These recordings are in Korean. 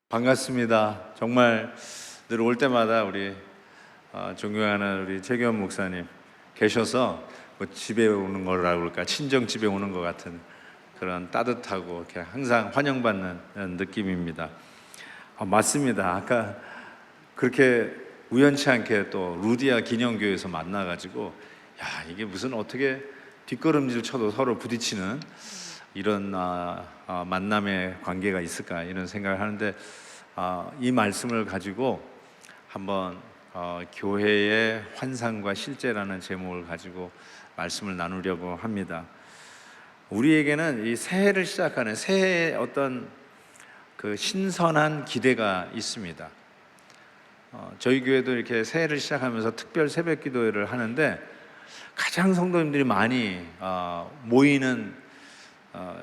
반갑습니다. 정말 늘 올 때마다 우리 존경하는 우리 최규현 목사님 계셔서 뭐 집에 오는 거라고 그럴까, 친정 집에 오는 것 같은 그런 따뜻하고 이렇게 항상 환영받는 느낌입니다. 맞습니다. 아까 그렇게 우연치 않게 또 루디아 기념교회에서 만나가지고 이게 무슨 어떻게 뒷걸음질 쳐도 서로 부딪히는 이런 만남의 관계가 있을까 이런 생각을 하는데, 이 말씀을 가지고 한번 교회의 환상과 실제라는 제목을 가지고 말씀을 나누려고 합니다. 우리에게는 이 새해를 시작하는 새해의 어떤 그 신선한 기대가 있습니다. 저희 교회도 이렇게 새해를 시작하면서 특별 새벽 기도회를 하는데, 가장 성도님들이 많이 모이는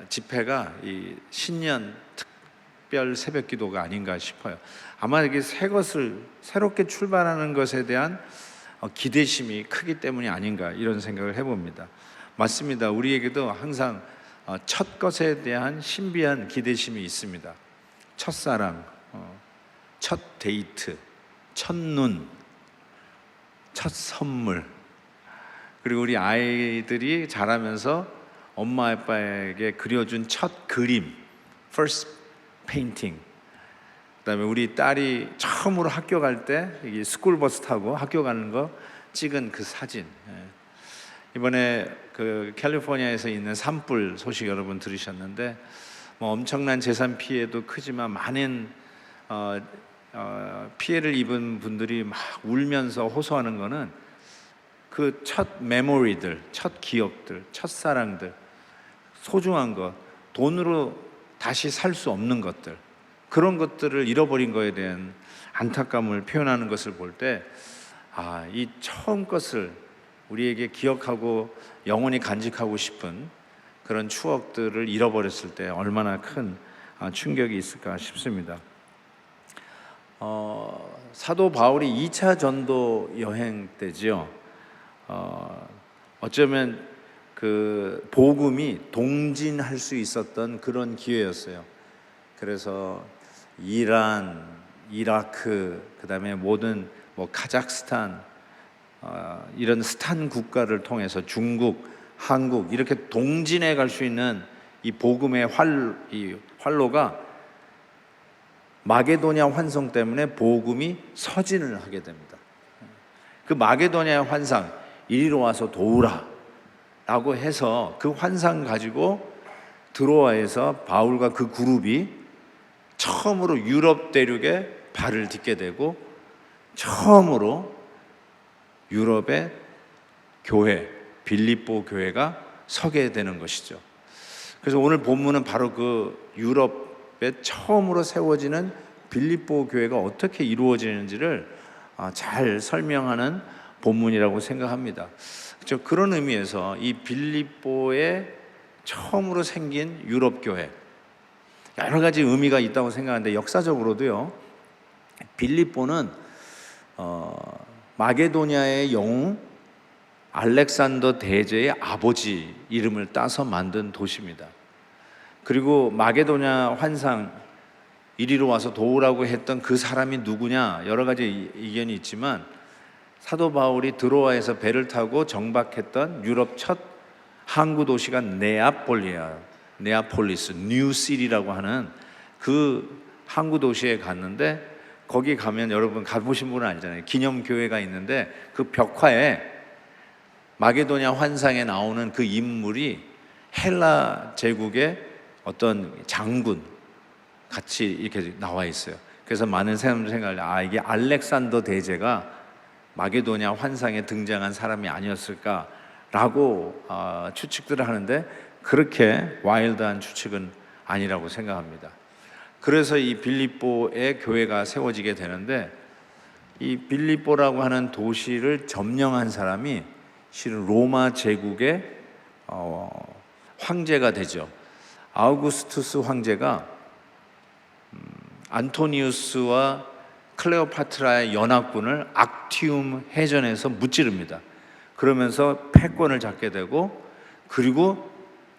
집회가 이 신년 특별 새벽 기도가 아닌가 싶어요. 아마 이게 새 것을 새롭게 출발하는 것에 대한 기대심이 크기 때문이 아닌가 이런 생각을 해봅니다. 맞습니다. 우리에게도 항상 첫 것에 대한 신비한 기대심이 있습니다. 첫사랑, 첫 데이트, 첫눈, 첫 선물, 그리고 우리 아이들이 자라면서 엄마 아빠에게 그려준 첫 그림, first painting. 그다음에 우리 딸이 처음으로 학교 갈 때 스쿨버스 타고 학교 가는 거 찍은 그 사진. 이번에 그 캘리포니아에서 있는 산불 소식 여러분 들으셨는데, 뭐 엄청난 재산 피해도 크지만 많은 피해를 입은 분들이 막 울면서 호소하는 거는 그 첫 메모리들, 첫 기억들, 첫 사랑들, 소중한 것, 돈으로 다시 살 수 없는 것들, 그런 것들을 잃어버린 거에 대한 안타까움을 표현하는 것을 볼 때, 이 처음 것을 우리에게 기억하고 영원히 간직하고 싶은 그런 추억들을 잃어버렸을 때 얼마나 큰 충격이 있을까 싶습니다. 사도 바울이 2차 전도 여행 때지요. 어쩌면 그 복음이 동진할 수 있었던 그런 기회였어요. 그래서 이란, 이라크, 그다음에 모든 뭐 카자흐스탄, 이런 스탄 국가를 통해서 중국, 한국 이렇게 동진해 갈 수 있는 이 복음의 이 활로가 마게도냐 환상 때문에 복음이 서진을 하게 됩니다. 그 마게도냐 환상, 이리로 와서 도우라 라고 해서 그 환상 가지고 드로아에서 바울과 그 그룹이 처음으로 유럽 대륙에 발을 딛게 되고, 처음으로 유럽의 교회, 빌립보 교회가 서게 되는 것이죠. 그래서 오늘 본문은 바로 그 유럽에 처음으로 세워지는 빌립보 교회가 어떻게 이루어지는지를 잘 설명하는 본문이라고 생각합니다. 그렇죠? 그런 의미에서 이 빌립보에 처음으로 생긴 유럽 교회, 여러 가지 의미가 있다고 생각하는데, 역사적으로도요, 빌립보는 마게도냐의 영웅 알렉산더 대제의 아버지 이름을 따서 만든 도시입니다. 그리고 마게도냐 환상, 이리로 와서 도우라고 했던 그 사람이 누구냐, 여러 가지 의견이 있지만, 사도 바울이 드로아에서 배를 타고 정박했던 유럽 첫 항구 도시가 네아폴리스, 뉴시리라고 하는 그 항구 도시에 갔는데, 거기 가면 여러분 가보신 분은 알잖아요. 기념교회가 있는데 그 벽화에 마게도냐 환상에 나오는 그 인물이 헬라 제국의 어떤 장군 같이 이렇게 나와 있어요. 그래서 많은 사람들이 생각을 이게 알렉산더 대제가 마게도냐 환상에 등장한 사람이 아니었을까라고 추측들을 하는데, 그렇게 와일드한 추측은 아니라고 생각합니다. 그래서 이 빌립보의 교회가 세워지게 되는데, 이 빌립보라고 하는 도시를 점령한 사람이 실은 로마 제국의 황제가 되죠. 아우구스투스 황제가 안토니우스와 클레오파트라의 연합군을 악티움 해전에서 무찌릅니다. 그러면서 패권을 잡게 되고, 그리고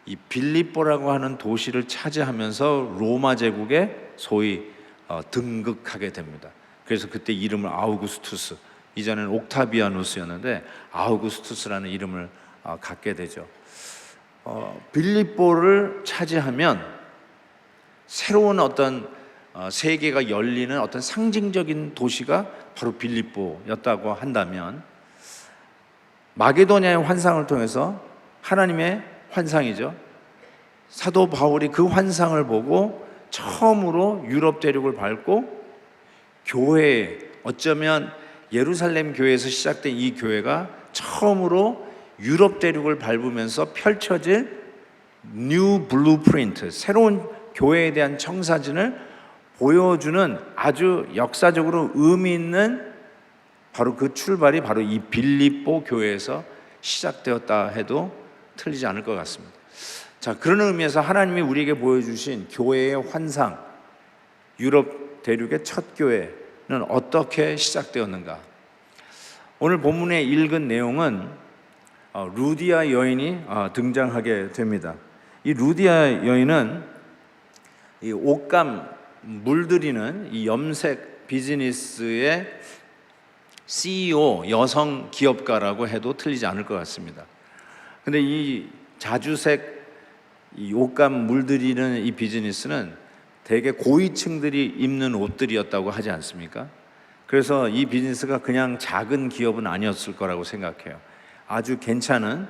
이 빌립보라고 하는 도시를 차지하면서 로마 제국의 소위 등극하게 됩니다. 그래서 그때 이름을 아우구스투스, 이전에는 옥타비아누스였는데 아우구스투스라는 이름을 갖게 되죠. 빌립보를 차지하면 새로운 어떤 세계가 열리는 어떤 상징적인 도시가 바로 빌립보였다고 한다면, 마게도냐의 환상을 통해서, 하나님의 환상이죠, 사도 바울이 그 환상을 보고 처음으로 유럽 대륙을 밟고 교회, 어쩌면 예루살렘 교회에서 시작된 이 교회가 처음으로 유럽 대륙을 밟으면서 펼쳐질 뉴 블루프린트, 새로운 교회에 대한 청사진을 보여주는 아주 역사적으로 의미 있는 바로 그 출발이 바로 이 빌립보 교회에서 시작되었다 해도 틀리지 않을 것 같습니다. 자, 그런 의미에서 하나님이 우리에게 보여주신 교회의 환상, 유럽 대륙의 첫 교회는 어떻게 시작되었는가? 오늘 본문에 읽은 내용은 루디아 여인이 등장하게 됩니다. 이 루디아 여인은 이 옷감 물들이는 이 염색 비즈니스의 CEO, 여성 기업가라고 해도 틀리지 않을 것 같습니다. 근데 이 자주색 이 옷감 물들이는 이 비즈니스는 대개 고위층들이 입는 옷들이었다고 하지 않습니까? 그래서 이 비즈니스가 그냥 작은 기업은 아니었을 거라고 생각해요. 아주 괜찮은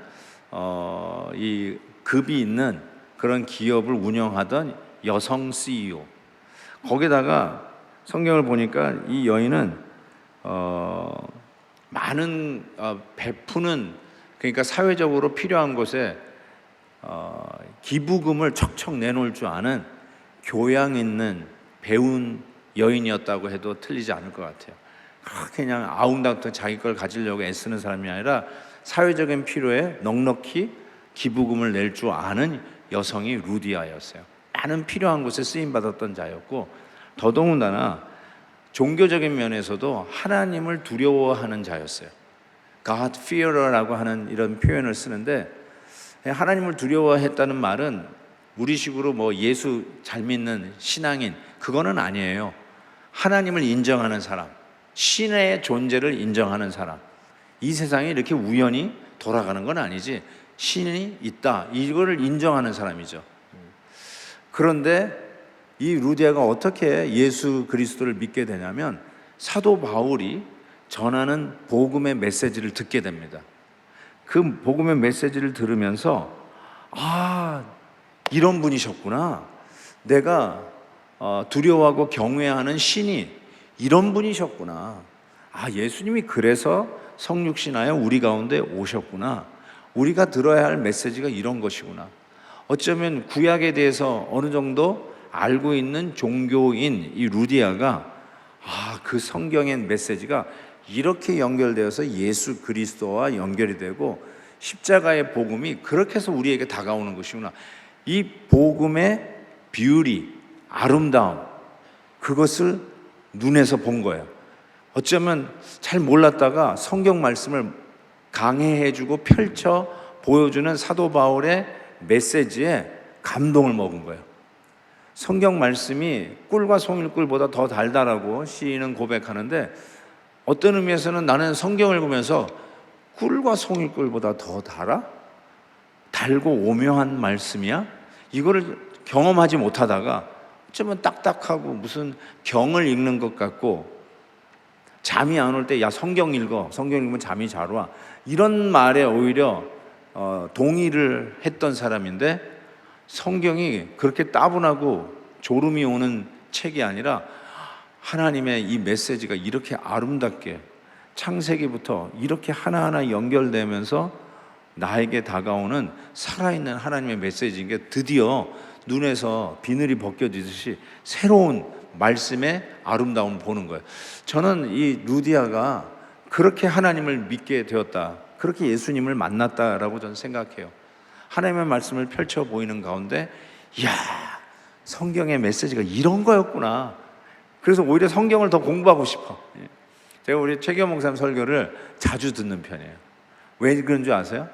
이 급이 있는 그런 기업을 운영하던 여성 CEO. 거기다가 성경을 보니까 이 여인은 많은 베푸는, 그러니까 사회적으로 필요한 곳에 기부금을 척척 내놓을 줄 아는 교양 있는 배운 여인이었다고 해도 틀리지 않을 것 같아요. 그냥 아웅다웅 자기 걸 가지려고 애쓰는 사람이 아니라 사회적인 필요에 넉넉히 기부금을 낼 줄 아는 여성이 루디아였어요. 많은 필요한 곳에 쓰임받았던 자였고, 더더군다나 종교적인 면에서도 하나님을 두려워하는 자였어요. God fearer라고 하는 이런 표현을 쓰는데, 하나님을 두려워했다는 말은 우리식으로 뭐 예수 잘 믿는 신앙인, 그거는 아니에요. 하나님을 인정하는 사람, 신의 존재를 인정하는 사람. 이 세상이 이렇게 우연히 돌아가는 건 아니지, 신이 있다, 이거를 인정하는 사람이죠. 그런데 이 루디아가 어떻게 예수 그리스도를 믿게 되냐면, 사도 바울이 전하는 복음의 메시지를 듣게 됩니다. 그 복음의 메시지를 들으면서, 이런 분이셨구나, 내가 두려워하고 경외하는 신이 이런 분이셨구나, 예수님이 그래서 성육신하여 우리 가운데 오셨구나, 우리가 들어야 할 메시지가 이런 것이구나. 어쩌면 구약에 대해서 어느 정도 알고 있는 종교인 이 루디아가 그 성경의 메시지가 이렇게 연결되어서 예수 그리스도와 연결이 되고 십자가의 복음이 그렇게 해서 우리에게 다가오는 것이구나, 이 복음의 뷰티, 아름다움, 그것을 눈에서 본 거예요. 어쩌면 잘 몰랐다가 성경 말씀을 강해해주고 펼쳐 보여주는 사도 바울의 메시지에 감동을 먹은 거예요. 성경 말씀이 꿀과 송일꿀보다 더 달달하고 시인은 고백하는데, 어떤 의미에서는 나는 성경을 보면서 꿀과 송일꿀보다 더 달아? 달고 오묘한 말씀이야? 이거를 경험하지 못하다가 어쩌면 딱딱하고 무슨 경을 읽는 것 같고, 잠이 안 올 때 야 성경 읽어, 성경 읽으면 잠이 잘 와, 이런 말에 오히려 동의를 했던 사람인데, 성경이 그렇게 따분하고 졸음이 오는 책이 아니라 하나님의 이 메시지가 이렇게 아름답게 창세기부터 이렇게 하나하나 연결되면서 나에게 다가오는 살아있는 하나님의 메시지인 게 드디어 눈에서 비늘이 벗겨지듯이 새로운 말씀의 아름다움을 보는 거예요. 저는 이 루디아가 그렇게 하나님을 믿게 되었다, 그렇게 예수님을 만났다라고 저는 생각해요. 하나님의 말씀을 펼쳐 보이는 가운데, 이야, 성경의 메시지가 이런 거였구나. 그래서 오히려 성경을 더 공부하고 싶어. 제가 우리 최기현 목사님 설교를 자주 듣는 편이에요. 왜 그런 줄 아세요?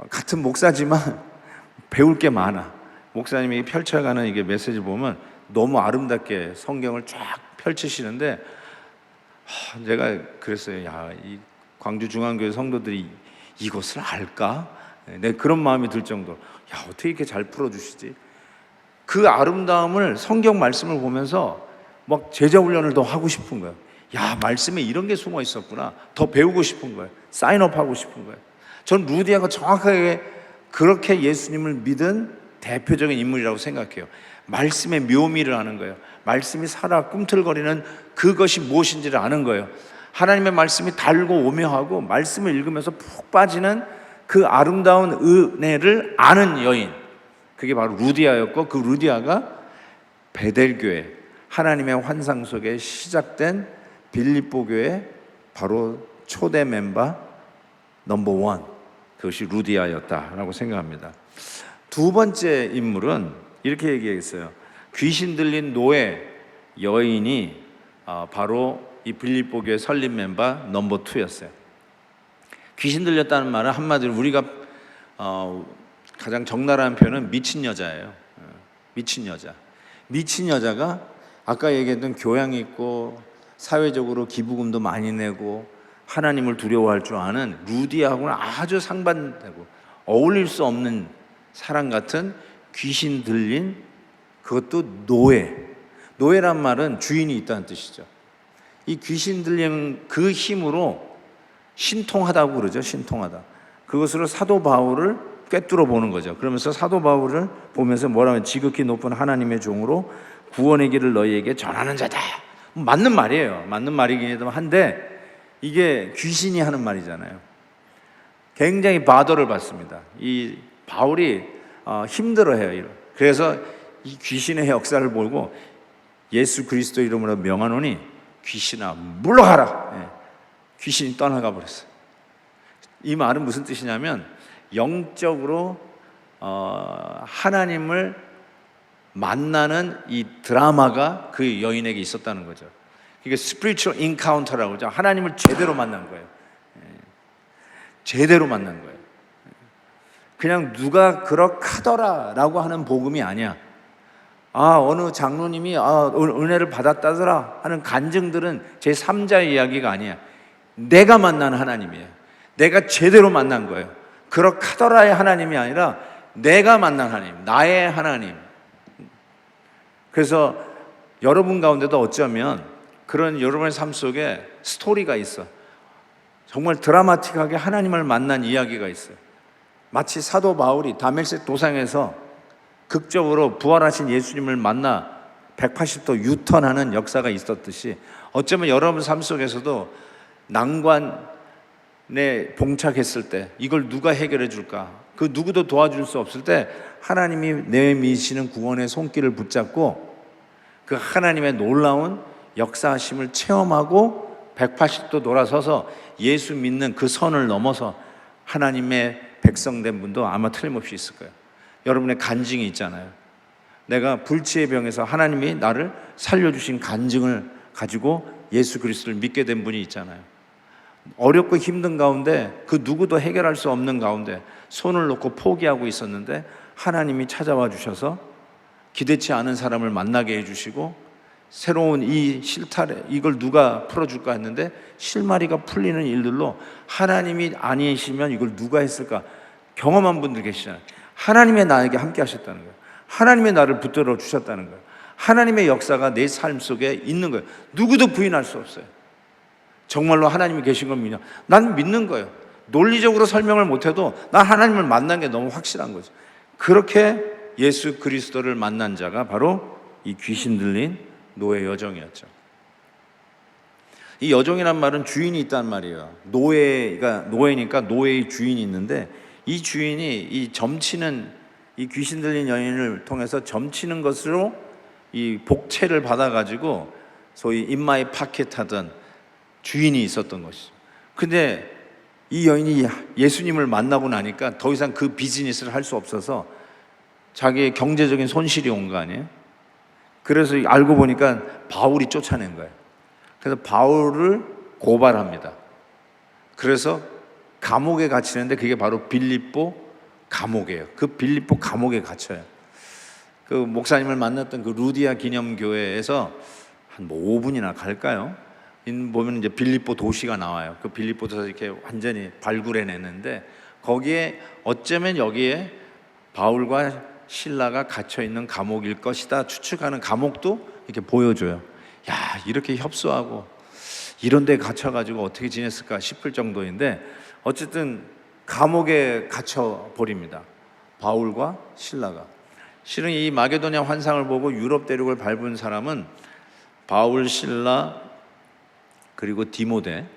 같은 목사지만 배울 게 많아. 목사님이 펼쳐가는 이게 메시지 보면 너무 아름답게 성경을 쫙 펼치시는데, 제가 그랬어요. 야, 이 광주 중앙교회 성도들이 이것을 알까? 내 그런 마음이 들 정도로, 야, 어떻게 이렇게 잘 풀어주시지? 그 아름다움을 성경 말씀을 보면서 막 제자 훈련을 더 하고 싶은 거예요. 야, 말씀에 이런 게 숨어 있었구나. 더 배우고 싶은 거예요. 사인업하고 싶은 거예요. 전 루디아가 정확하게 그렇게 예수님을 믿은 대표적인 인물이라고 생각해요. 말씀의 묘미를 아는 거예요. 말씀이 살아 꿈틀거리는 그것이 무엇인지를 아는 거예요. 하나님의 말씀이 달고 오묘하고 말씀을 읽으면서 푹 빠지는 그 아름다운 은혜를 아는 여인, 그게 바로 루디아였고, 그 루디아가 베델교회, 하나님의 환상 속에 시작된 빌립보 교회 바로 초대 멤버 넘버 원, 그것이 루디아였다라고 생각합니다. 두 번째 인물은 이렇게 얘기했어요. 귀신 들린 노예 여인이 바로 이 빌립보 교회 설립 멤버 넘버 2였어요. 귀신 들렸다는 말은 한마디로 우리가 가장 적나라한 표현은 미친 여자예요. 미친 여자. 미친 여자가 아까 얘기했던 교양 있고 사회적으로 기부금도 많이 내고 하나님을 두려워할 줄 아는 루디아하고는 아주 상반되고 어울릴 수 없는 사람 같은 귀신 들린, 그것도 노예. 노예란 말은 주인이 있다는 뜻이죠. 이 귀신 들린 그 힘으로 신통하다고 그러죠. 신통하다. 그것으로 사도 바울을 꿰뚫어 보는 거죠. 그러면서 사도 바울을 보면서 뭐라면 지극히 높은 하나님의 종으로 구원의 길을 너희에게 전하는 자다. 맞는 말이에요. 맞는 말이긴 한데 이게 귀신이 하는 말이잖아요. 굉장히 바더를 받습니다. 이 바울이 힘들어해요. 그래서 이 귀신의 역사를 보고 예수 그리스도 이름으로 명하노니 귀신아 물러가라. 귀신이 떠나가 버렸어요. 이 말은 무슨 뜻이냐면 영적으로 하나님을 만나는 이 드라마가 그 여인에게 있었다는 거죠. 이게 spiritual encounter라고 하죠. 하나님을 제대로 만난 거예요. 제대로 만난 거예요. 그냥 누가 그렇하더라라고 하는 복음이 아니야. 어느 장로님이 은혜를 받았다더라 하는 간증들은 제3자의 이야기가 아니야. 내가 만난 하나님이에요. 내가 제대로 만난 거예요. 그렇하더라의 하나님이 아니라 내가 만난 하나님, 나의 하나님. 그래서 여러분 가운데도 어쩌면 그런 여러분의 삶 속에 스토리가 있어. 정말 드라마틱하게 하나님을 만난 이야기가 있어요. 마치 사도 바울이 다메섹 도상에서 극적으로 부활하신 예수님을 만나 180도 유턴하는 역사가 있었듯이 어쩌면 여러분 삶 속에서도 난관에 봉착했을 때 이걸 누가 해결해 줄까? 그 누구도 도와줄 수 없을 때 하나님이 내미시는 구원의 손길을 붙잡고 그 하나님의 놀라운 역사하심을 체험하고 180도 돌아서서 예수 믿는 그 선을 넘어서 하나님의 백성된 분도 아마 틀림없이 있을 거예요. 여러분의 간증이 있잖아요. 내가 불치의 병에서 하나님이 나를 살려주신 간증을 가지고 예수 그리스도를 믿게 된 분이 있잖아요. 어렵고 힘든 가운데 그 누구도 해결할 수 없는 가운데 손을 놓고 포기하고 있었는데 하나님이 찾아와 주셔서 기대치 않은 사람을 만나게 해주시고 새로운 이 실타래 이걸 누가 풀어줄까 했는데 실마리가 풀리는 일들로 하나님이 아니시면 이걸 누가 했을까 경험한 분들 계시잖아요. 하나님의 나에게 함께 하셨다는 거예요. 하나님의 나를 붙들어 주셨다는 거예요. 하나님의 역사가 내 삶 속에 있는 거예요. 누구도 부인할 수 없어요. 정말로 하나님이 계신 걸 믿냐? 난 믿는 거예요. 논리적으로 설명을 못해도 난 하나님을 만난 게 너무 확실한 거죠. 그렇게 예수 그리스도를 만난 자가 바로 이 귀신 들린 노예 여종이었죠. 이 여종이란 말은 주인이 있단 말이에요. 노예니까 노예의 주인이 있는데 이 주인이 이 점치는 이 귀신 들린 여인을 통해서 점치는 것으로 이 복채를 받아가지고 소위 in my pocket 하던 주인이 있었던 것이죠. 근데 이 여인이 예수님을 만나고 나니까 더 이상 그 비즈니스를 할 수 없어서 자기의 경제적인 손실이 온 거 아니에요? 그래서 알고 보니까 바울이 쫓아낸 거예요. 그래서 바울을 고발합니다. 그래서 감옥에 갇히는데 그게 바로 빌립보 감옥이에요. 그 빌립보 감옥에 갇혀요. 그 목사님을 만났던 그 루디아 기념교회에서 한 뭐 5분이나 갈까요? 보면 이제 빌립보 도시가 나와요. 그 빌립보에서 이렇게 완전히 발굴해냈는데 거기에 어쩌면 여기에 바울과 실라가 갇혀 있는 감옥일 것이다 추측하는 감옥도 이렇게 보여줘요. 야, 이렇게 협소하고 이런 데 갇혀가지고 어떻게 지냈을까 싶을 정도인데 어쨌든 감옥에 갇혀 버립니다. 바울과 실라가. 실은 이 마게도냐 환상을 보고 유럽 대륙을 밟은 사람은 바울, 실라, 그리고 디모데,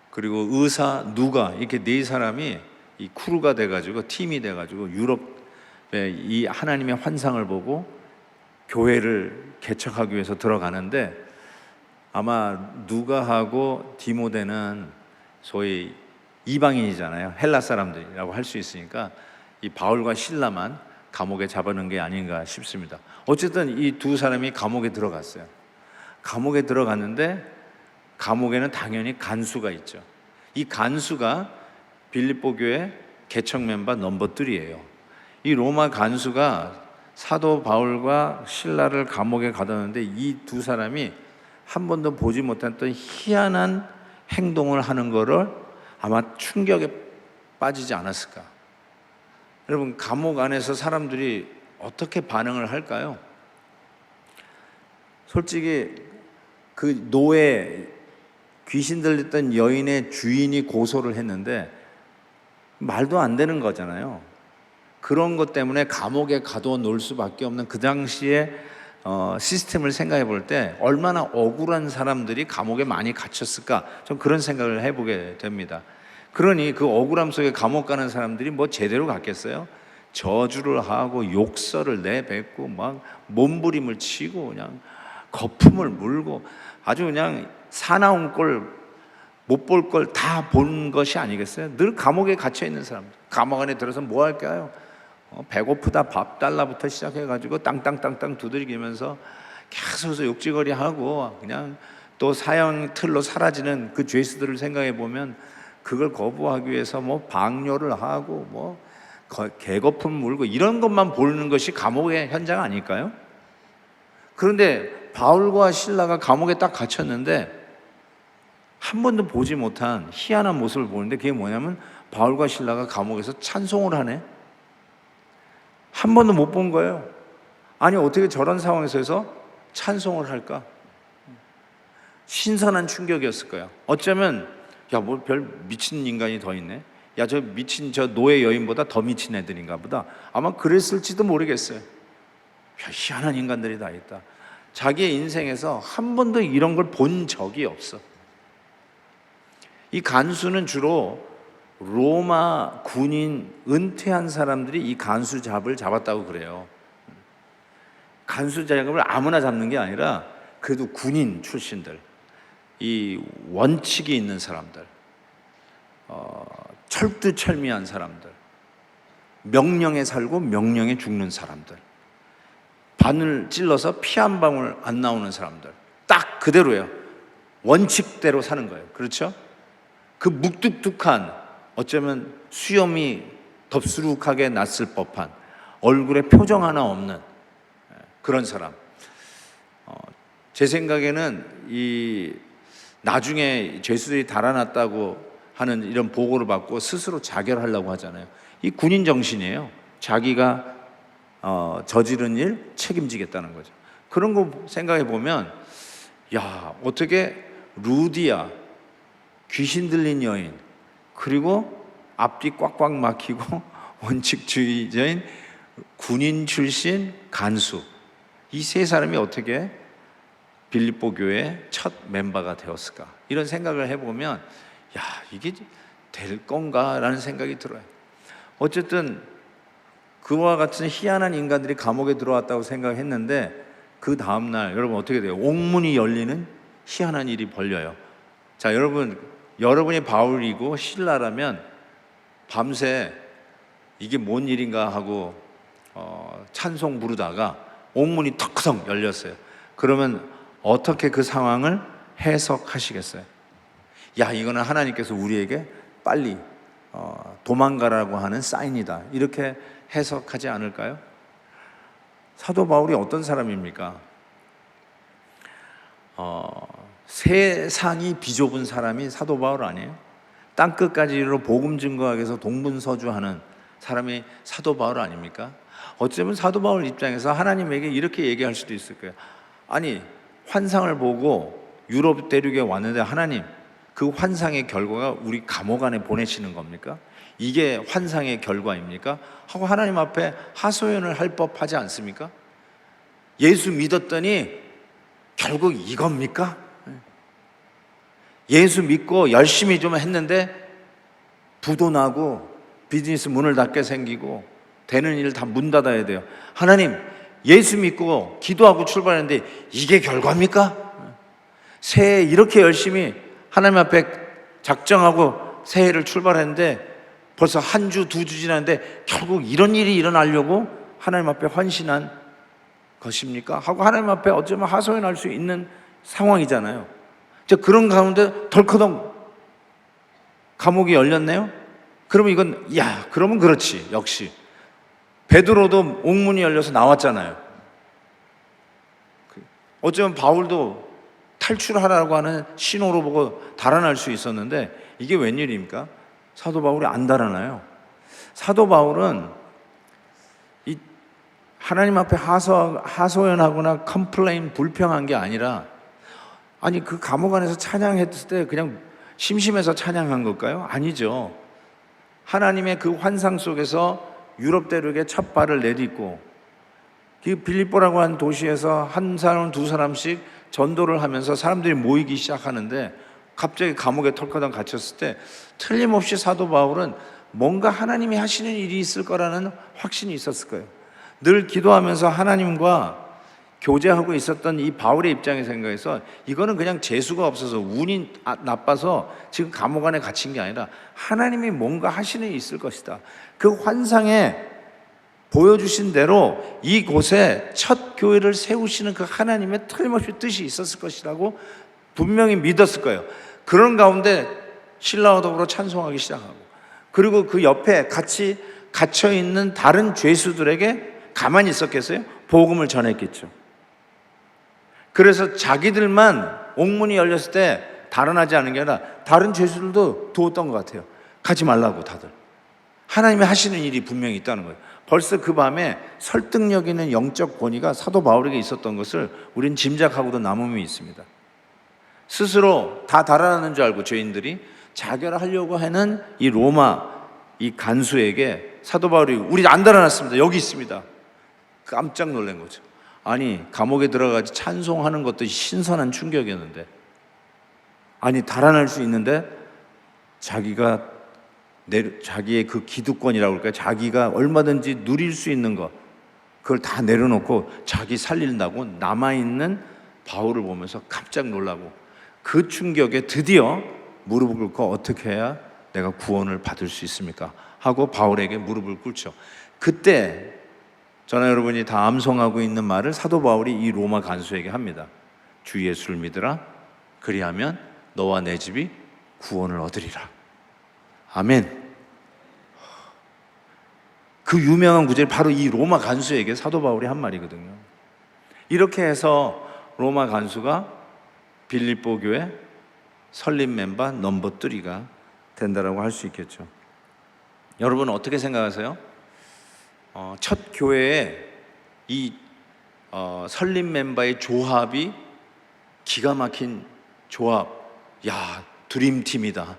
그리고 의사 누가, 이렇게 네 사람이 이 크루가 돼가지고 팀이 돼가지고 유럽에 이 하나님의 환상을 보고 교회를 개척하기 위해서 들어가는데, 아마 누가하고 디모데는 소위 이방인이잖아요. 헬라 사람들이라고 할 수 있으니까 이 바울과 실라만 감옥에 잡아놓은 게 아닌가 싶습니다. 어쨌든 이 두 사람이 감옥에 들어갔어요. 감옥에 들어갔는데 감옥에는 당연히 간수가 있죠. 이 간수가 빌립보 교회 개척 멤버 넘버 3예요. 이 로마 간수가 사도 바울과 실라를 감옥에 가뒀는데 이 두 사람이 한 번도 보지 못했던 희한한 행동을 하는 거를 아마 충격에 빠지지 않았을까. 여러분, 감옥 안에서 사람들이 어떻게 반응을 할까요? 솔직히 그 노예, 귀신 들렸던 여인의 주인이 고소를 했는데 말도 안 되는 거잖아요. 그런 것 때문에 감옥에 가둬놓을 수밖에 없는 그 당시에 시스템을 생각해 볼 때 얼마나 억울한 사람들이 감옥에 많이 갇혔을까, 좀 그런 생각을 해보게 됩니다. 그러니 그 억울함 속에 감옥 가는 사람들이 뭐 제대로 갔겠어요? 저주를 하고 욕설을 내뱉고 막 몸부림을 치고 그냥 거품을 물고 아주 그냥 사나운 꼴, 못 볼 걸 다 본 것이 아니겠어요? 늘 감옥에 갇혀 있는 사람들, 감옥 안에 들어서 뭐 할까요? 배고프다 밥 달라부터 시작해가지고 땅땅땅땅 두들기면서 계속 욕지거리 하고 그냥 또 사형 틀로 사라지는 그 죄수들을 생각해 보면 그걸 거부하기 위해서 뭐 방뇨를 하고 뭐 개거품 물고 이런 것만 보는 것이 감옥의 현장 아닐까요? 그런데 바울과 실라가 감옥에 딱 갇혔는데 한 번도 보지 못한 희한한 모습을 보는데 그게 뭐냐면 바울과 신라가 감옥에서 찬송을 하네. 한 번도 못 본 거예요. 아니 어떻게 저런 상황에서 찬송을 할까? 신선한 충격이었을 거예요. 어쩌면 야, 뭐 별 미친 인간이 더 있네. 야, 저 미친 저 노예 여인보다 더 미친 애들인가 보다. 아마 그랬을지도 모르겠어요. 야, 희한한 인간들이 다 있다. 자기의 인생에서 한 번도 이런 걸 본 적이 없어. 이 간수는 주로 로마 군인 은퇴한 사람들이 이 간수 잡을 잡았다고 그래요. 간수 작업을 아무나 잡는 게 아니라 그래도 군인 출신들, 이 원칙이 있는 사람들, 철두철미한 사람들, 명령에 살고 명령에 죽는 사람들, 바늘 찔러서 피 한 방울 안 나오는 사람들, 딱 그대로예요. 원칙대로 사는 거예요. 그렇죠? 그 묵뚝뚝한, 어쩌면 수염이 덥수룩하게 났을 법한, 얼굴에 표정 하나 없는 그런 사람. 제 생각에는 이 나중에 죄수들이 달아났다고 하는 이런 보고를 받고 스스로 자결하려고 하잖아요. 이 군인 정신이에요. 자기가 저지른 일 책임지겠다는 거죠. 그런 거 생각해 보면, 야, 어떻게 루디아, 귀신 들린 여인, 그리고 앞뒤 꽉꽉 막히고 원칙주의자인 군인 출신 간수, 이 세 사람이 어떻게 빌립보 교회의 첫 멤버가 되었을까? 이런 생각을 해보면, 야, 이게 될 건가라는 생각이 들어요. 어쨌든 그와 같은 희한한 인간들이 감옥에 들어왔다고 생각했는데 그 다음날 여러분 어떻게 돼요? 옥문이 열리는 희한한 일이 벌려요. 자, 여러분이 바울이고 실라라면 밤새 이게 뭔 일인가 하고 찬송 부르다가 옥문이 턱턱 열렸어요. 그러면 어떻게 그 상황을 해석하시겠어요? 야, 이거는 하나님께서 우리에게 빨리 도망가라고 하는 사인이다, 이렇게 해석하지 않을까요? 사도 바울이 어떤 사람입니까? 세상이 비좁은 사람이 사도 바울 아니에요? 땅끝까지 이르러 복음 증거하기 위해서 동분서주하는 사람이 사도 바울 아닙니까? 어쩌면 사도 바울 입장에서 하나님에게 이렇게 얘기할 수도 있을 거예요. 아니, 환상을 보고 유럽 대륙에 왔는데 하나님, 그 환상의 결과가 우리 감옥 안에 보내시는 겁니까? 이게 환상의 결과입니까? 하고 하나님 앞에 하소연을 할 법하지 않습니까? 예수 믿었더니 결국 이겁니까? 예수 믿고 열심히 좀 했는데 부도 나고 비즈니스 문을 닫게 생기고 되는 일 다 문 닫아야 돼요. 하나님, 예수 믿고 기도하고 출발했는데 이게 결과입니까? 새해 이렇게 열심히 하나님 앞에 작정하고 새해를 출발했는데 벌써 한 주, 두 주 지났는데 결국 이런 일이 일어나려고 하나님 앞에 헌신한 것입니까? 하고 하나님 앞에 어쩌면 하소연할 수 있는 상황이잖아요. 그런 가운데 덜커덩 감옥이 열렸네요? 그러면 이건, 그러면 그렇지. 역시 베드로도 옥문이 열려서 나왔잖아요. 어쩌면 바울도 탈출하라고 하는 신호로 보고 달아날 수 있었는데 이게 웬일입니까? 사도 바울이 안 달아나요. 사도 바울은 이 하나님 앞에 하소연하거나 컴플레인 불평한 게 아니라, 아니 그 감옥 안에서 찬양했을 때 그냥 심심해서 찬양한 걸까요? 아니죠. 하나님의 그 환상 속에서 유럽 대륙에 첫 발을 내딛고 그 빌립보라고 하는 도시에서 한 사람 두 사람씩 전도를 하면서 사람들이 모이기 시작하는데 갑자기 감옥에 털커덩 갇혔을 때 틀림없이 사도 바울은 뭔가 하나님이 하시는 일이 있을 거라는 확신이 있었을 거예요. 늘 기도하면서 하나님과 교제하고 있었던 이 바울의 입장에 생각해서 이거는 그냥 재수가 없어서 운이 나빠서 지금 감옥 안에 갇힌 게 아니라 하나님이 뭔가 하시는 일이 있을 것이다. 그 환상에 보여주신 대로 이곳에 첫 교회를 세우시는 그 하나님의 틀림없이 뜻이 있었을 것이라고 분명히 믿었을 거예요. 그런 가운데 신라와 더불어 찬송하기 시작하고, 그리고 그 옆에 같이 갇혀있는 다른 죄수들에게 가만히 있었겠어요? 복음을 전했겠죠. 그래서 자기들만 옥문이 열렸을 때 달아나지 않은 게 아니라 다른 죄수들도 두었던 것 같아요. 가지 말라고 다들. 하나님이 하시는 일이 분명히 있다는 거예요. 벌써 그 밤에 설득력 있는 영적 권위가 사도 바울에게 있었던 것을 우리는 짐작하고도 남음이 있습니다. 스스로 다 달아나는 줄 알고 죄인들이 자결하려고 하는 이 로마 이 간수에게 사도 바울이 우리 안 달아났습니다. 여기 있습니다. 깜짝 놀란 거죠. 아니 감옥에 들어가지 찬송하는 것도 신선한 충격이었는데, 아니 달아날 수 있는데 자기가 자기의 그 기득권이라고 할까요? 자기가 얼마든지 누릴 수 있는 것, 그걸 다 내려놓고 자기 살린다고 남아있는 바울을 보면서 깜짝 놀라고 그 충격에 드디어 무릎을 꿇고 어떻게 해야 내가 구원을 받을 수 있습니까? 하고 바울에게 무릎을 꿇죠. 그때 저는 여러분이 다 암송하고 있는 말을 사도 바울이 이 로마 간수에게 합니다. 주 예수를 믿으라. 그리하면 너와 내 집이 구원을 얻으리라. 아멘. 그 유명한 구절이 바로 이 로마 간수에게 사도 바울이 한 말이거든요. 이렇게 해서 로마 간수가 빌립보 교회 설립 멤버 넘버 3가 된다라고 할 수 있겠죠. 여러분은 어떻게 생각하세요? 첫 교회에 이 설립 멤버의 조합이 기가 막힌 조합, 야 드림팀이다,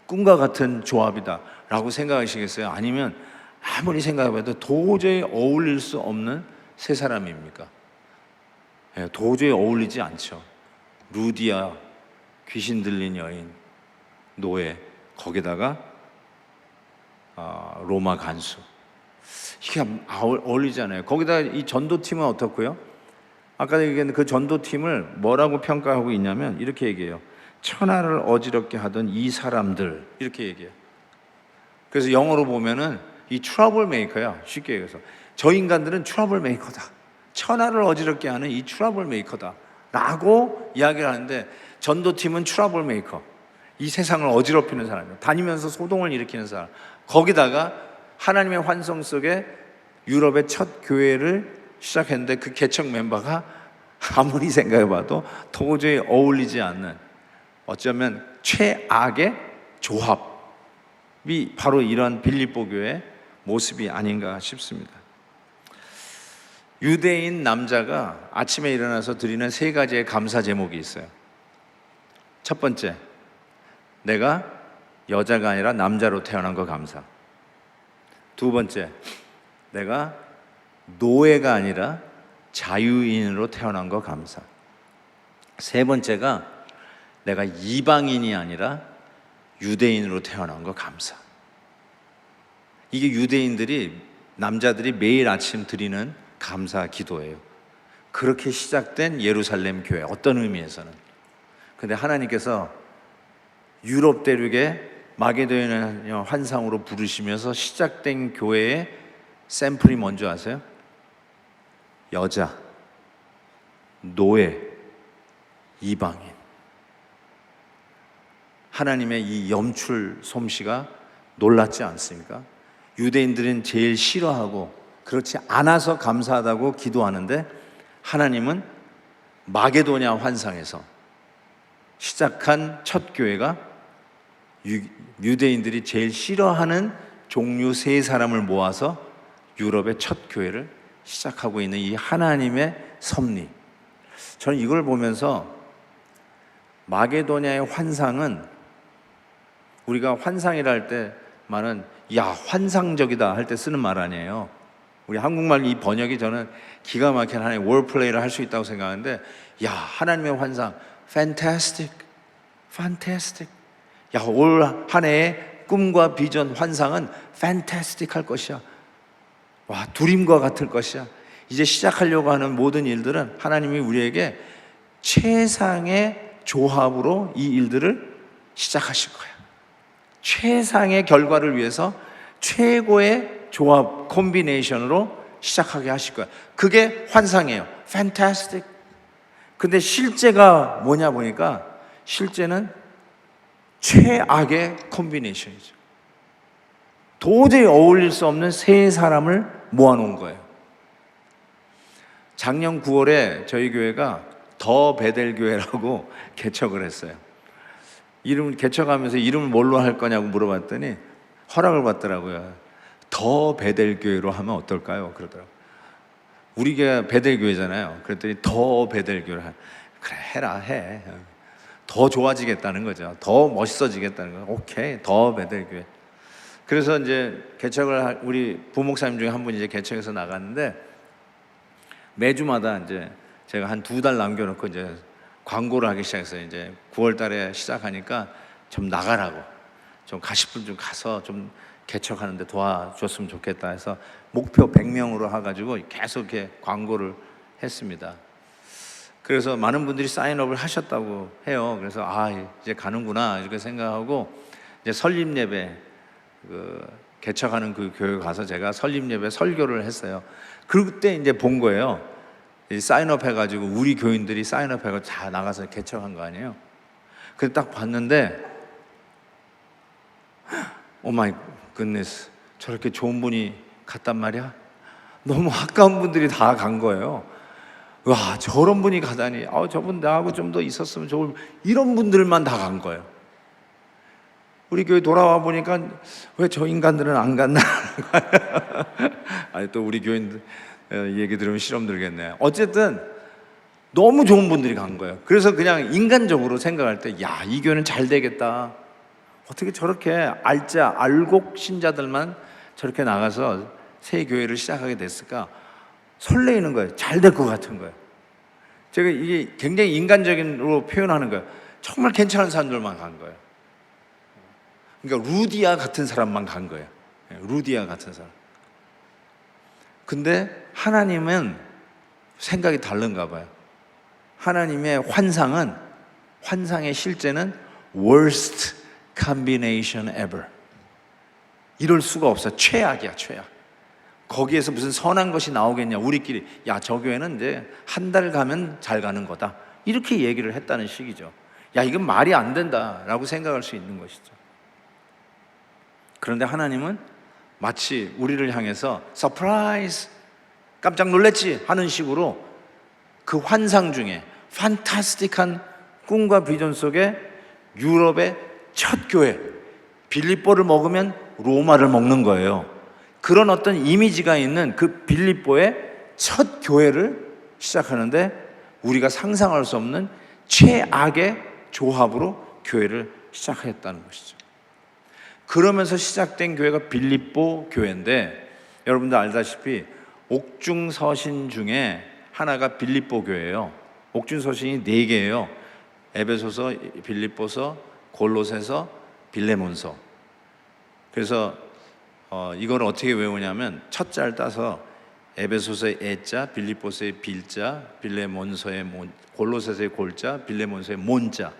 꿈과 같은 조합이다 라고 생각하시겠어요? 아니면 아무리 생각해봐도 도저히 어울릴 수 없는 세 사람입니까? 도저히 어울리지 않죠. 루디아, 귀신 들린 여인, 노예, 거기다가 로마 간수, 이게 어울리잖아요. 거기다 이 전도팀은 어떻고요? 아까 얘기했는데 그 전도팀을 뭐라고 평가하고 있냐면 이렇게 얘기해요. 천하를 어지럽게 하던 이 사람들, 이렇게 얘기해요. 그래서 영어로 보면은 이 트러블 메이커야. 쉽게 얘기해서 저 인간들은 트러블 메이커다, 천하를 어지럽게 하는 이 트러블 메이커다 라고 이야기를 하는데, 전도팀은 트러블 메이커, 이 세상을 어지럽히는 사람이에요. 다니면서 소동을 일으키는 사람, 거기다가 하나님의 환성 속에 유럽의 첫 교회를 시작했는데 그 개척 멤버가 아무리 생각해봐도 도저히 어울리지 않는, 어쩌면 최악의 조합이 바로 이런 빌립보 교회의 모습이 아닌가 싶습니다. 유대인 남자가 아침에 일어나서 드리는 세 가지의 감사 제목이 있어요. 첫 번째, 내가 여자가 아니라 남자로 태어난 거 감사. 두 번째, 내가 노예가 아니라 자유인으로 태어난 거 감사. 세 번째가 내가 이방인이 아니라 유대인으로 태어난 거 감사. 이게 유대인들이, 남자들이 매일 아침 드리는 감사 기도예요. 그렇게 시작된 예루살렘 교회, 어떤 의미에서는. 근데 하나님께서 유럽 대륙의 마게도냐 환상으로 부르시면서 시작된 교회의 샘플이 뭔지 아세요? 여자, 노예, 이방인. 하나님의 이 염출 솜씨가 놀랍지 않습니까? 유대인들은 제일 싫어하고 그렇지 않아서 감사하다고 기도하는데, 하나님은 마게도냐 환상에서 시작한 첫 교회가 유대인들이 제일 싫어하는 종류 세 사람을 모아서 유럽의 첫 교회를 시작하고 있는 이 하나님의 섭리. 저는 이걸 보면서 마게도냐의 환상은, 우리가 환상이라 할 때 말은 야 환상적이다 할 때 쓰는 말 아니에요. 우리 한국말 이 번역이 저는 기가 막힌 하나의 월플레이를 할 수 있다고 생각하는데, 야 하나님의 환상 fantastic, fantastic. 야 올 한 해의 꿈과 비전, 환상은 fantastic 할 것이야. 와 두림과 같을 것이야. 이제 시작하려고 하는 모든 일들은 하나님이 우리에게 최상의 조합으로 이 일들을 시작하실 거야. 최상의 결과를 위해서 최고의 조합, 콤비네이션으로 시작하게 하실 거야. 그게 환상이에요. fantastic. 근데 실제가 뭐냐 보니까, 실제는 최악의 콤비네이션이죠. 도저히 어울릴 수 없는 세 사람을 모아놓은 거예요. 작년 9월에 저희 교회가 더 베델 교회라고 개척을 했어요. 이름을 개척하면서 이름을 뭘로 할 거냐고 물어봤더니 허락을 받더라고요. 더 베델 교회로 하면 어떨까요? 그러더라고요. 우리가 베델 교회잖아요. 그랬더니 더 베델 교회로 그래 해라 해. 더 좋아지겠다는 거죠. 더 멋있어지겠다는 거예요. 오케이, 더 베델 교회. 그래서 이제 개척을 우리 부목사님 중에 한 분이 이제 개척해서 나갔는데, 매주마다 이제 제가 한 2달 남겨놓고 이제 광고를 하기 시작했어요. 이제 9월 달에 시작하니까 좀 나가라고, 좀 가실 분 좀 가서 좀 개척하는데 도와줬으면 좋겠다 해서 목표 100명으로 해가지고 계속 이렇게 광고를 했습니다. 그래서 많은 분들이 사인업을 하셨다고 해요. 그래서 이제 가는구나 이렇게 생각하고, 이제 설립 예배, 개척하는 그 교회 가서 제가 설립 예배 설교를 했어요. 그때 이제 본 거예요. 사인업 해가지고 우리 교인들이 사인업 해가지고 다 나가서 개척한 거 아니에요. 그래서 딱 봤는데, 오 마이 굿네스, 저렇게 좋은 분이 갔단 말이야. 너무 아까운 분들이 다 간 거예요. 와 저런 분이 가다니, 저분 나하고 좀 더 있었으면 좋을, 이런 분들만 다 간 거예요. 우리 교회 돌아와 보니까 왜 저 인간들은 안 갔나. 아니 또 우리 교인들 얘기 들으면 실험 들겠네. 어쨌든 너무 좋은 분들이 간 거예요. 그래서 그냥 인간적으로 생각할 때, 야 이 교회는 잘 되겠다. 어떻게 저렇게 알곡 신자들만 저렇게 나가서 새 교회를 시작하게 됐을까? 설레이는 거예요. 잘 될 것 같은 거예요. 제가 이게 굉장히 인간적인으로 표현하는 거예요. 정말 괜찮은 사람들만 간 거예요. 그러니까 루디아 같은 사람만 간 거예요. 루디아 같은 사람. 근데 하나님은 생각이 다른가 봐요. 하나님의 환상은, 환상의 실제는 worst combination ever. 이럴 수가 없어. 최악이야, 최악. 거기에서 무슨 선한 것이 나오겠냐. 우리끼리 야 저 교회는 이제 한 달 가면 잘 가는 거다, 이렇게 얘기를 했다는 식이죠. 야 이건 말이 안 된다라고 생각할 수 있는 것이죠. 그런데 하나님은 마치 우리를 향해서 서프라이즈, 깜짝 놀랐지 하는 식으로 그 환상 중에 판타스틱한 꿈과 비전 속에 유럽의 첫 교회, 빌립보를 먹으면 로마를 먹는 거예요. 그런 어떤 이미지가 있는 그 빌립보의 첫 교회를 시작하는데 우리가 상상할 수 없는 최악의 조합으로 교회를 시작했다는 것이죠. 그러면서 시작된 교회가 빌립보 교회인데, 여러분들 알다시피 옥중서신 중에 하나가 빌립보 교회예요. 옥중서신이 4개예요. 에베소서, 빌립보서, 골로새서, 빌레몬서. 그래서 이걸 어떻게 외우냐면 첫 자를 따서 에베소서의 에자, 빌립보서의 빌자, 빌레몬서의 몬, 골로새서의 골자, 빌레몬서의 몬자를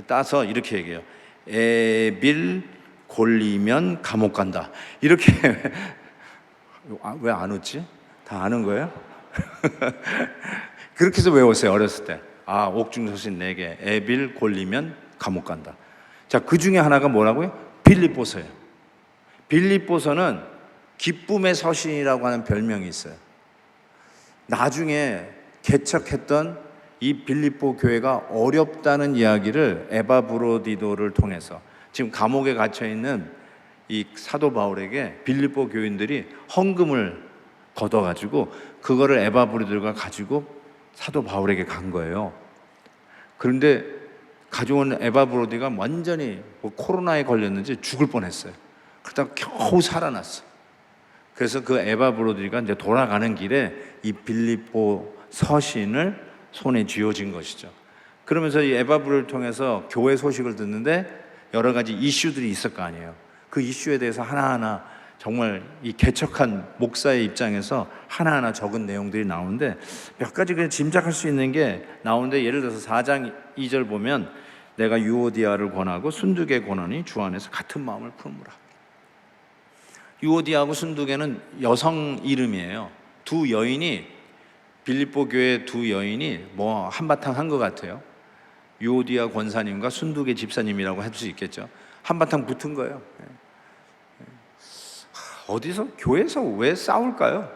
따서 이렇게 얘기해요. 에빌 골리면 감옥 간다. 이렇게 왜 안 웃지? 다 아는 거예요? 그렇게 해서 외웠어요, 어렸을 때. 옥중서신 4개. 에빌 골리면 감옥 간다. 자, 그 중에 하나가 뭐라고요? 빌립보서예요. 빌립보서는 기쁨의 서신이라고 하는 별명이 있어요. 나중에 개척했던 이 빌립보 교회가 어렵다는 이야기를 에바브로디도를 통해서, 지금 감옥에 갇혀 있는 이 사도 바울에게 빌립보 교인들이 헌금을 걷어가지고 그거를 에바브로디도가 가지고 사도 바울에게 간 거예요. 그런데 가져온 에바브로디가 완전히 코로나에 걸렸는지 죽을 뻔했어요. 그러다가 겨우 살아났어. 그래서 그 에바브로디가 이제 돌아가는 길에 이 빌립보 서신을 손에 쥐어진 것이죠. 그러면서 이 에바브로를 통해서 교회 소식을 듣는데 여러 가지 이슈들이 있을 거 아니에요. 그 이슈에 대해서 하나하나 정말 이 개척한 목사의 입장에서 하나하나 적은 내용들이 나오는데, 몇 가지 그냥 짐작할 수 있는 게 나오는데, 예를 들어서 4장 2절 보면 내가 유오디아를 권하고 순두계 권하니 주 안에서 같은 마음을 품으라. 유오디아하고 순두계는 여성 이름이에요. 두 여인이, 빌립보 교회 두 여인이 뭐 한바탕 한 것 같아요. 유오디아 권사님과 순두계 집사님이라고 할 수 있겠죠. 한바탕 붙은 거예요. 어디서, 교회에서 왜 싸울까요?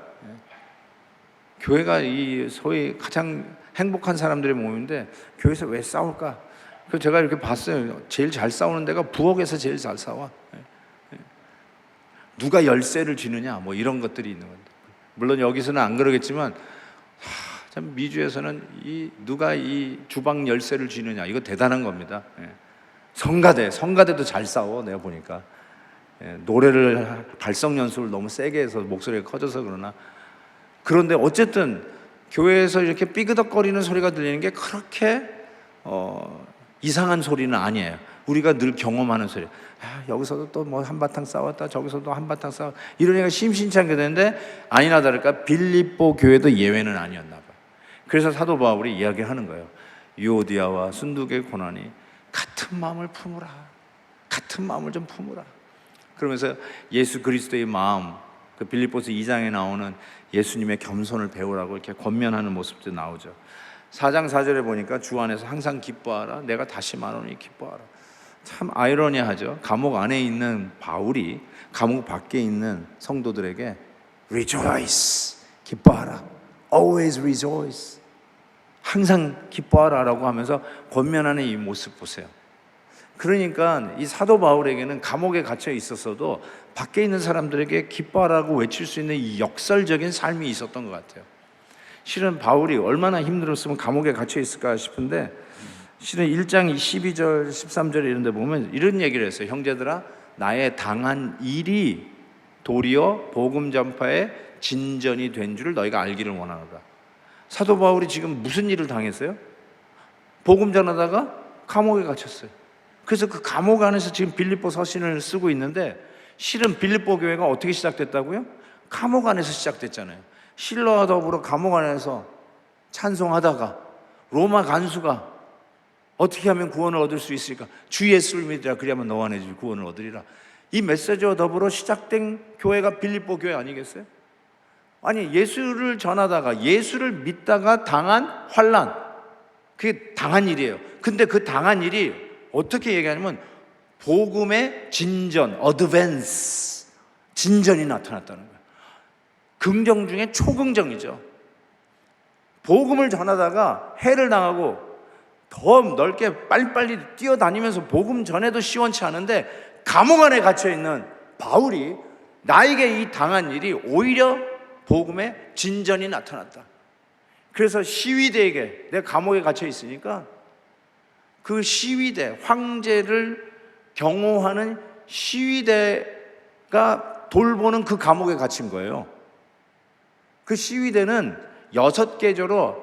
교회가 이 소위 가장 행복한 사람들의 모임인데 교회에서 왜 싸울까? 그래서 제가 이렇게 봤어요. 제일 잘 싸우는 데가 부엌에서 제일 잘 싸워. 누가 열쇠를 쥐느냐, 뭐 이런 것들이 있는 건데. 물론 여기서는 안 그러겠지만, 참 미주에서는 누가 이 주방 열쇠를 쥐느냐, 이거 대단한 겁니다. 성가대도 잘 싸워, 내가 보니까. 노래를 발성 연습을 너무 세게 해서 목소리가 커져서 그러나, 그런데 어쨌든 교회에서 이렇게 삐그덕거리는 소리가 들리는 게 그렇게 이상한 소리는 아니에요. 우리가 늘 경험하는 소리. 여기서도 또 뭐 한바탕 싸웠다, 저기서도 한바탕 싸웠다, 이러니까 심심치 않게 되는데, 아니나 다를까 빌립보 교회도 예외는 아니었나 봐요. 그래서 사도 바울이 이야기하는 거예요. 유오디아와 순두계 고난이 같은 마음을 품으라. 같은 마음을 좀 품으라. 그러면서 예수 그리스도의 마음, 그 빌립보서 2장에 나오는 예수님의 겸손을 배우라고 이렇게 권면하는 모습도 나오죠. 4장 4절에 보니까 주 안에서 항상 기뻐하라. 내가 다시 말하노니 기뻐하라. 참 아이러니하죠. 감옥 안에 있는 바울이 감옥 밖에 있는 성도들에게 rejoice, 기뻐하라. always rejoice, 항상 기뻐하라라고 하면서 권면하는 이 모습 보세요. 그러니까 이 사도 바울에게는 감옥에 갇혀 있었어도 밖에 있는 사람들에게 기뻐하라고 외칠 수 있는 이 역설적인 삶이 있었던 것 같아요. 실은 바울이 얼마나 힘들었으면 감옥에 갇혀 있을까 싶은데, 실은 1장 12절 13절 이런 데 보면 이런 얘기를 했어요. 형제들아, 나의 당한 일이 도리어 복음 전파의 진전이 된 줄을 너희가 알기를 원하노라. 사도 바울이 지금 무슨 일을 당했어요? 복음 전하다가 감옥에 갇혔어요. 그래서 그 감옥 안에서 지금 빌립보 서신을 쓰고 있는데, 실은 빌립보 교회가 어떻게 시작됐다고요? 감옥 안에서 시작됐잖아요. 실로와 더불어 감옥 안에서 찬송하다가 로마 간수가 어떻게 하면 구원을 얻을 수 있을까? 주 예수를 믿으라, 그리하면 너와 내 집 구원을 얻으리라. 이 메시지와 더불어 시작된 교회가 빌립보 교회 아니겠어요? 아니, 예수를 전하다가 예수를 믿다가 당한 환난, 그게 당한 일이에요. 근데 그 당한 일이 어떻게 얘기하냐면 복음의 진전, 어드밴스, 진전이 나타났다는 거예요. 긍정 중에 초긍정이죠. 복음을 전하다가 해를 당하고 더 넓게 빨리빨리 뛰어다니면서 복음 전에도 시원치 않은데 감옥 안에 갇혀있는 바울이 나에게 이 당한 일이 오히려 복음의 진전이 나타났다. 그래서 시위대에게, 내가 감옥에 갇혀 있으니까 그 시위대, 황제를 경호하는 시위대가 돌보는 그 감옥에 갇힌 거예요. 그 시위대는 6계조로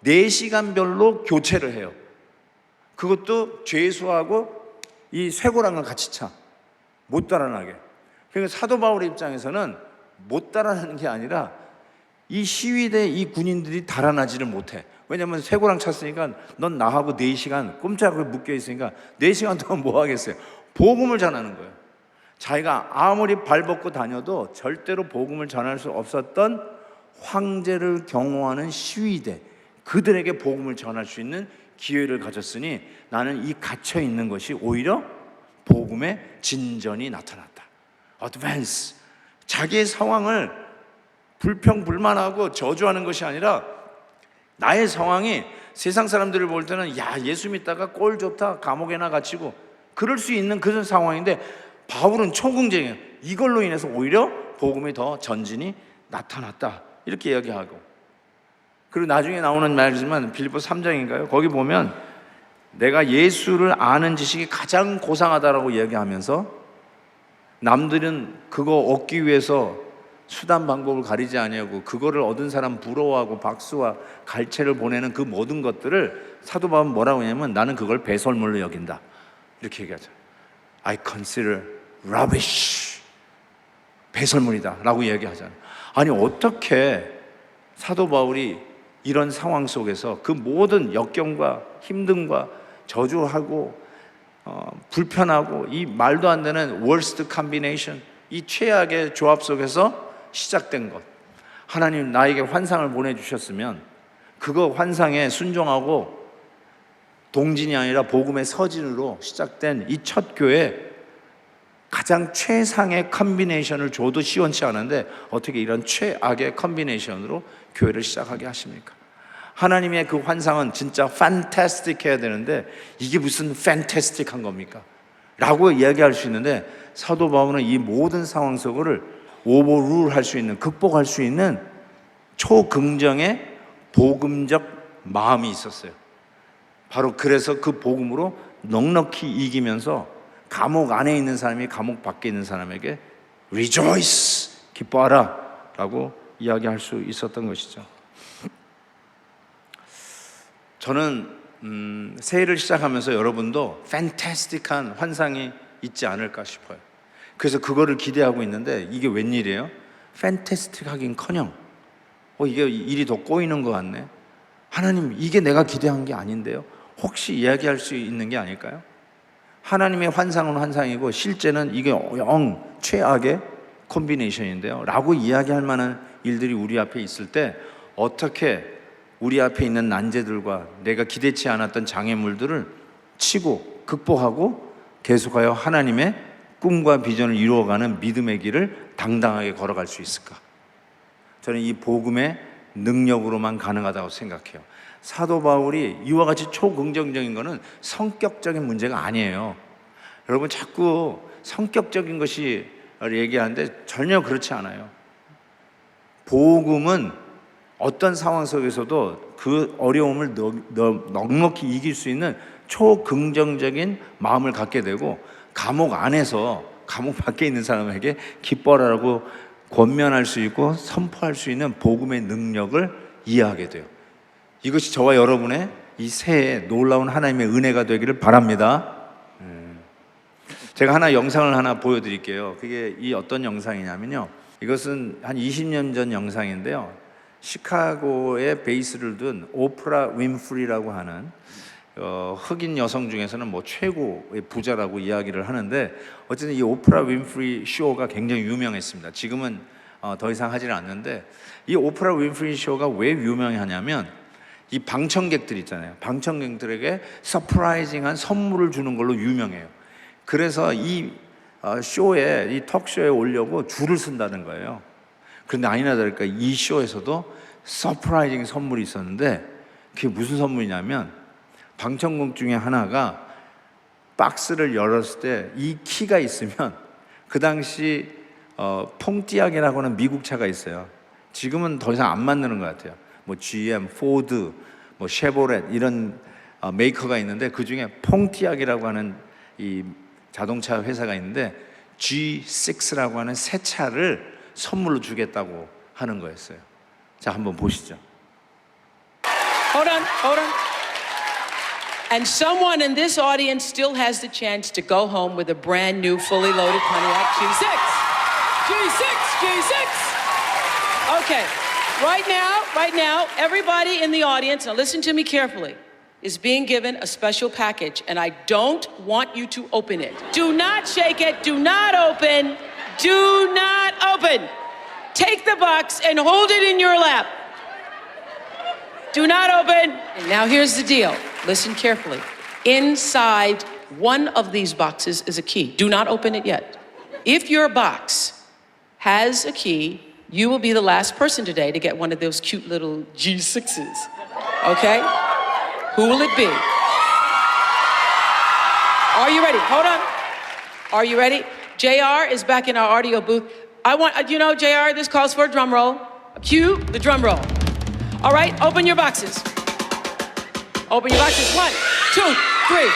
4시간별로 교체를 해요. 그것도 죄수하고 이 쇠고랑을 같이 차, 못 달아나게. 그러니까 사도 바울의 입장에서는 못 달아나는 게 아니라 이 시위대 이 군인들이 달아나지를 못해. 왜냐면 쇠고랑 찼으니까 넌 나하고 4시간 꼼짝을 묶여 있으니까 4시간 동안 뭐 하겠어요? 복음을 전하는 거예요. 자기가 아무리 발벗고 다녀도 절대로 복음을 전할 수 없었던 황제를 경호하는 시위대, 그들에게 복음을 전할 수 있는 기회를 가졌으니 나는 이 갇혀 있는 것이 오히려 복음의 진전이 나타났다. 어드밴스. 자기의 상황을 불평불만하고 저주하는 것이 아니라 나의 상황이 세상 사람들을 볼 때는 야, 예수 믿다가 꼴 좋다, 감옥에나 갇히고 그럴 수 있는 그런 상황인데 바울은 초긍정이에요. 이걸로 인해서 오히려 복음이 더 전진이 나타났다, 이렇게 이야기하고, 그리고 나중에 나오는 말이지만 빌립보 3장인가요? 거기 보면 내가 예수를 아는 지식이 가장 고상하다라고 이야기하면서 남들은 그거 얻기 위해서 수단 방법을 가리지 아니하고 그거를 얻은 사람 부러워하고 박수와 갈채를 보내는 그 모든 것들을 사도 바울은 뭐라고 하냐면 나는 그걸 배설물로 여긴다, 이렇게 얘기하죠. I consider rubbish, 배설물이다 라고 이야기하잖아요. 아니 어떻게 사도 바울이 이런 상황 속에서 그 모든 역경과 힘듦과 저주하고 불편하고 이 말도 안 되는 worst combination, 이 최악의 조합 속에서 시작된 것, 하나님 나에게 환상을 보내주셨으면 그거 환상에 순종하고 동진이 아니라 복음의 서진으로 시작된 이 첫 교회, 가장 최상의 컨비네이션을 줘도 시원치 않은데 어떻게 이런 최악의 컨비네이션으로 교회를 시작하게 하십니까? 하나님의 그 환상은 진짜 판타스틱 해야 되는데 이게 무슨 판타스틱한 겁니까? 라고 이야기할 수 있는데 사도 바울은 이 모든 상황 속을 오버룰 할 수 있는, 극복할 수 있는 초긍정의 복음적 마음이 있었어요. 바로 그래서 그 복음으로 넉넉히 이기면서 감옥 안에 있는 사람이 감옥 밖에 있는 사람에게 rejoice, 기뻐하라 라고 이야기할 수 있었던 것이죠. 저는 새해를 시작하면서 여러분도 판타스틱한 환상이 있지 않을까 싶어요. 그래서 그거를 기대하고 있는데 이게 웬일이에요? 판타스틱하긴커녕 이게 일이 더 꼬이는 것 같네. 하나님, 이게 내가 기대한 게 아닌데요? 혹시 이야기할 수 있는 게 아닐까요? 하나님의 환상은 환상이고 실제는 이게 영 최악의 콤비네이션인데요 라고 이야기할 만한 일들이 우리 앞에 있을 때 어떻게 우리 앞에 있는 난제들과 내가 기대치 않았던 장애물들을 치고 극복하고 계속하여 하나님의 꿈과 비전을 이루어가는 믿음의 길을 당당하게 걸어갈 수 있을까? 저는 이 복음의 능력으로만 가능하다고 생각해요. 사도 바울이 이와 같이 초긍정적인 것은 성격적인 문제가 아니에요. 여러분 자꾸 성격적인 것이 얘기하는데 전혀 그렇지 않아요. 복음은 어떤 상황 속에서도 그 어려움을 넉넉히 이길 수 있는 초긍정적인 마음을 갖게 되고 감옥 안에서 감옥 밖에 있는 사람에게 기뻐라라고 권면할 수 있고 선포할 수 있는 복음의 능력을 이해하게 돼요. 이것이 저와 여러분의 이 새해 놀라운 하나님의 은혜가 되기를 바랍니다. 제가 하나 영상을 하나 보여드릴게요. 그게 이 어떤 영상이냐면요, 이것은 한 20년 전 영상인데요, 시카고에 베이스를 둔 오프라 윈프리라고 하는 흑인 여성 중에서는 뭐 최고의 부자라고 이야기를 하는데, 어쨌든 이 오프라 윈프리 쇼가 굉장히 유명했습니다. 지금은 더 이상 하지는 않는데, 이 오프라 윈프리 쇼가 왜 유명하냐면 이 방청객들 있잖아요. 방청객들에게 서프라이징한 선물을 주는 걸로 유명해요. 그래서 이 쇼에, 이 톡쇼에 오려고 줄을 쓴다는 거예요. 그런데 아니나 다를까 이 쇼에서도 서프라이징 선물이 있었는데, 그게 무슨 선물이냐면 방청객 중에 하나가 박스를 열었을 때 이 키가 있으면, 그 당시 퐁띠악이라고 하는 미국 차가 있어요. 지금은 더 이상 안 만드는 것 같아요. 뭐 GM, 포드, 뭐 쉐보렛 이런 메이커가 있는데, 그 중에 퐁띠악이라고 하는 이 자동차 회사가 있는데 G6라고 하는 새 차를 선물로 주겠다고 하는 거였어요. 자, 한번 보시죠. Hold on. And someone in this audience still has the chance to go home with a brand new, fully loaded Pontiac G6. Okay, right now, everybody in the audience, now listen to me carefully, is being given a special package, and I don't want you to open it. Do not shake it, do not open, do not open. Take the box and hold it in your lap. Do not open. And now here's the deal. Listen carefully. Inside one of these boxes is a key. Do not open it yet. If your box has a key, you will be the last person today to get one of those cute little G6s. Okay? Who will it be? Are you ready? Hold on. Are you ready? JR is back in our audio booth. JR, this calls for a drum roll. Cue the drum roll. All right, open your boxes. Open your boxes. 1, 2, 3.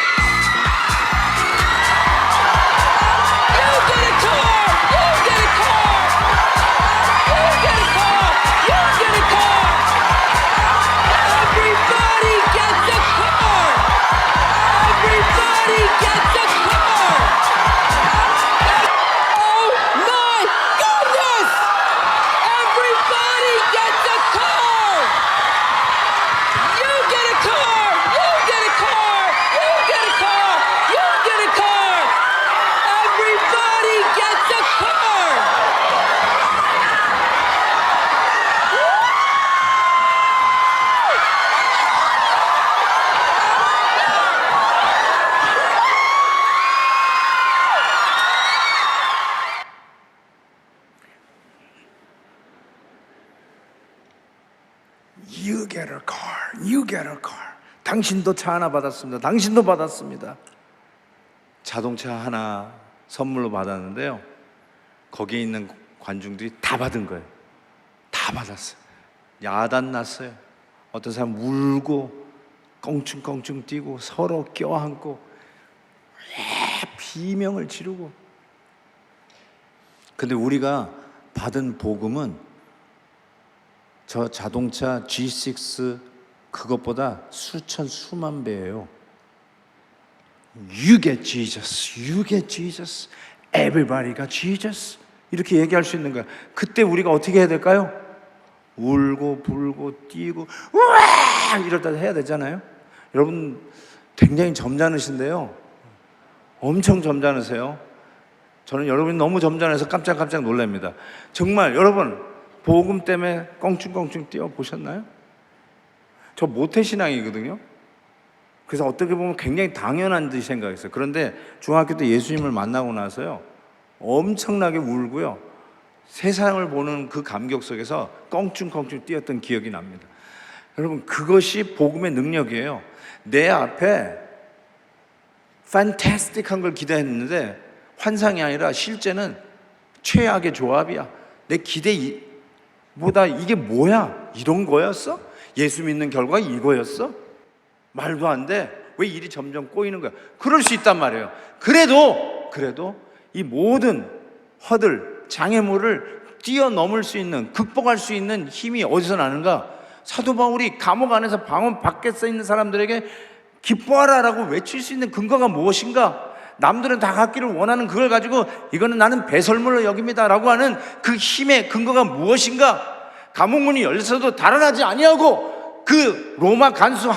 You get a car! You get a car! You get a car! You get a car! Everybody gets a car! Everybody gets a car! Oh my goodness! Everybody gets a car! You get a car! You get a car! You get a car! You get a car! Everybody gets a car! You get a car. You get a car. 당신도 차 하나 받았습니다. 당신도 받았습니다. 자동차 하나 선물로 받았는데요, 거기에 있는 관중들이 다 받은 거예요. 다 받았어요. 야단 났어요. 어떤 사람 울고 껑충껑충 뛰고 서로 껴안고 비명을 지르고. 근데 우리가 받은 복음은 저 자동차 G6 그것보다 수천 수만 배예요. You get Jesus, you get Jesus, everybody got Jesus. 이렇게 얘기할 수 있는 거야. 그때 우리가 어떻게 해야 될까요? 울고 불고 뛰고 우와 이러다 해야 되잖아요. 여러분 굉장히 점잖으신데요, 엄청 점잖으세요. 저는 여러분이 너무 점잖아서 깜짝깜짝 놀랍니다. 정말 여러분 복음 때문에 껑충껑충 뛰어보셨나요? 저 모태신앙이거든요. 그래서 어떻게 보면 굉장히 당연한 듯이 생각했어요. 그런데 중학교 때 예수님을 만나고 나서요, 엄청나게 울고요, 세상을 보는 그 감격 속에서 껑충껑충 뛰었던 기억이 납니다. 여러분 그것이 복음의 능력이에요. 내 앞에 판타스틱한 걸 기대했는데 환상이 아니라 실제는 최악의 조합이야. 내 기대보다 이게 뭐야? 이런 거였어? 예수 믿는 결과가 이거였어? 말도 안 돼. 왜 일이 점점 꼬이는 거야? 그럴 수 있단 말이에요. 그래도 이 모든 허들, 장애물을 뛰어넘을 수 있는, 극복할 수 있는 힘이 어디서 나는가? 사도 바울이 감옥 안에서 방언 밖에서 있는 사람들에게 기뻐하라라고 외칠 수 있는 근거가 무엇인가? 남들은 다 갖기를 원하는 그걸 가지고 이거는 나는 배설물로 여깁니다 라고 하는 그 힘의 근거가 무엇인가? 감옥문이 열려서도 달아나지 아니하고 그 로마 간수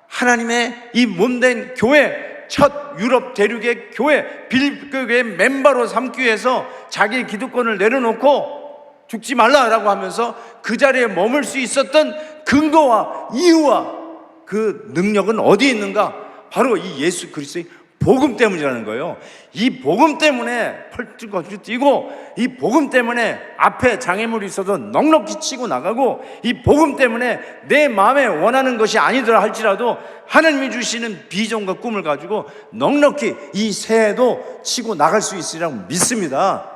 하나님의 이 몸된 교회, 첫 유럽 대륙의 교회, 빌립교의 멤버로 삼기 위해서 자기의 기득권을 내려놓고 죽지 말라라고 하면서 그 자리에 머물 수 있었던 근거와 이유와 그 능력은 어디에 있는가? 바로 이 예수 그리스도의 복음 때문이라는 거예요. 이 복음 때문에 펄쩍펄쩍 뛰고, 이 복음 때문에 앞에 장애물이 있어도 넉넉히 치고 나가고, 이 복음 때문에 내 마음에 원하는 것이 아니더라 할지라도 하나님이 주시는 비전과 꿈을 가지고 넉넉히 이 새해도 치고 나갈 수 있으리라고 믿습니다.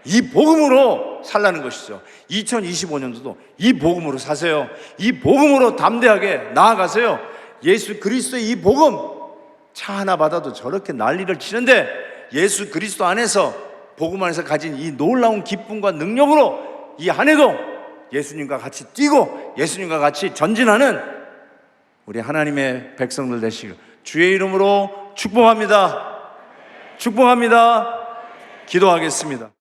이 복음으로 살라는 것이죠. 2025년도도 이 복음으로 사세요. 이 복음으로 담대하게 나아가세요. 예수 그리스도의 이 복음, 차 하나 받아도 저렇게 난리를 치는데 예수 그리스도 안에서, 복음 안에서 가진 이 놀라운 기쁨과 능력으로 이 한 해도 예수님과 같이 뛰고 예수님과 같이 전진하는 우리 하나님의 백성들 되시길 주의 이름으로 축복합니다. 축복합니다. 기도하겠습니다.